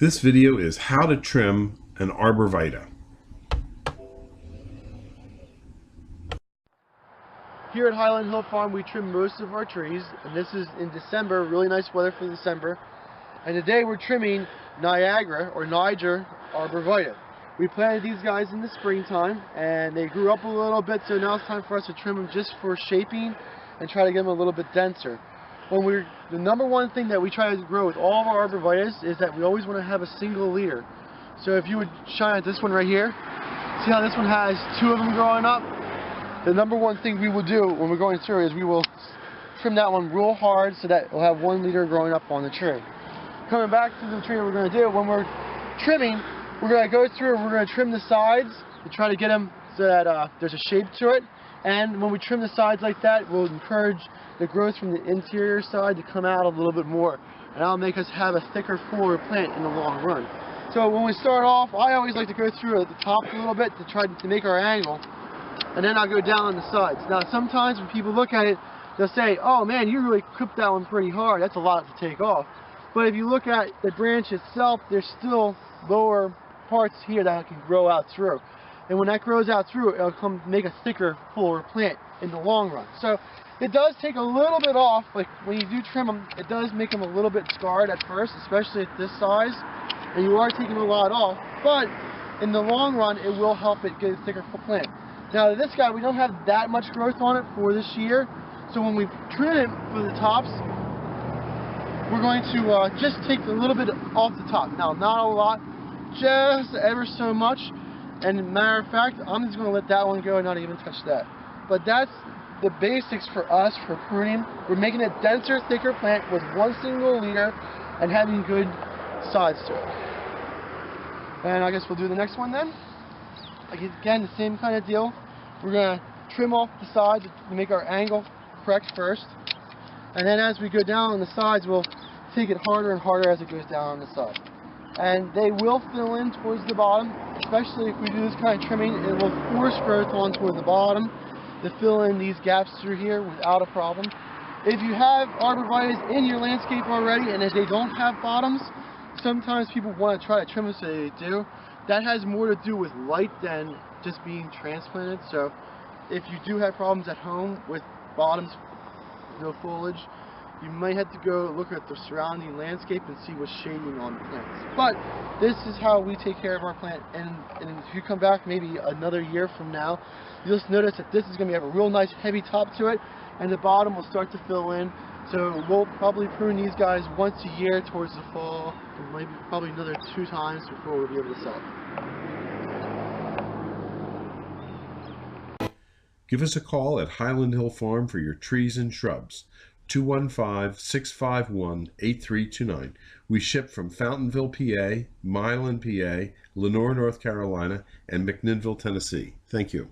This video is how to trim an arborvitae. Here at Highland Hill Farm, we trim most of our trees, and this is in December, really nice weather for December. And today we're trimming Niagara or Niger Arborvitae. We planted these guys in the springtime, and they grew up a little bit, so now it's time for us to trim them just for shaping and try to get them a little bit denser. The number one thing that we try to grow with all of our arborvitaes is that we always want to have a single leader. So if you would shine at this one right here, see how this one has two of them growing up? The number one thing we will do when we're going through is we will trim that one real hard so that we'll have one leader growing up on the tree. Coming back to the tree, what we're going to do when we're trimming, we're going to go through and we're going to trim the sides to try to get them so that there's a shape to it. And when we trim the sides like that, we'll encourage the growth from the interior side to come out a little bit more. And that'll make us have a thicker, fuller plant in the long run. So when we start off, I always like to go through at the top a little bit to try to make our angle. And then I'll go down on the sides. Now sometimes when people look at it, they'll say, oh man, you really clipped that one pretty hard. That's a lot to take off. But if you look at the branch itself, there's still lower parts here that can grow out through. And when that grows out through, it'll come make a thicker, fuller plant in the long run. So it does take a little bit off. Like when you do trim them, it does make them a little bit scarred at first, especially at this size. And you are taking a lot off. But in the long run, it will help it get a thicker plant. Now this guy, we don't have that much growth on it for this year. So when we trim it for the tops, we're going to just take a little bit off the top. Now, not a lot, just ever so much. And matter of fact, I'm just going to let that one go and not even touch that. But that's the basics for us for pruning. We're making a denser, thicker plant with one single leader and having good sides to it. And I guess we'll do the next one then. Again, the same kind of deal. We're going to trim off the sides to make our angle correct first. And then as we go down on the sides, we'll take it harder and harder as it goes down on the side. And they will fill in towards the bottom, especially if we do this kind of trimming. It will force growth on towards the bottom to fill in these gaps through here without a problem. If you have arborvitaes in your landscape already and if they don't have bottoms, sometimes people want to try to trim them so they do. That has more to do with light than just being transplanted. So if you do have problems at home with bottoms, no foliage, you might have to go look at the surrounding landscape and see what's shading on the plants. But this is how we take care of our plant. And if you come back maybe another year from now, you'll just notice that this is going to have a real nice heavy top to it, and the bottom will start to fill in. So we'll probably prune these guys once a year towards the fall, and maybe probably another 2 times before we'll be able to sell it. Give us a call at Highland Hill Farm for your trees and shrubs. 215-651-8329. We ship from Fountainville, PA, Milan, PA, Lenoir, North Carolina, and McMinnville, Tennessee. Thank you.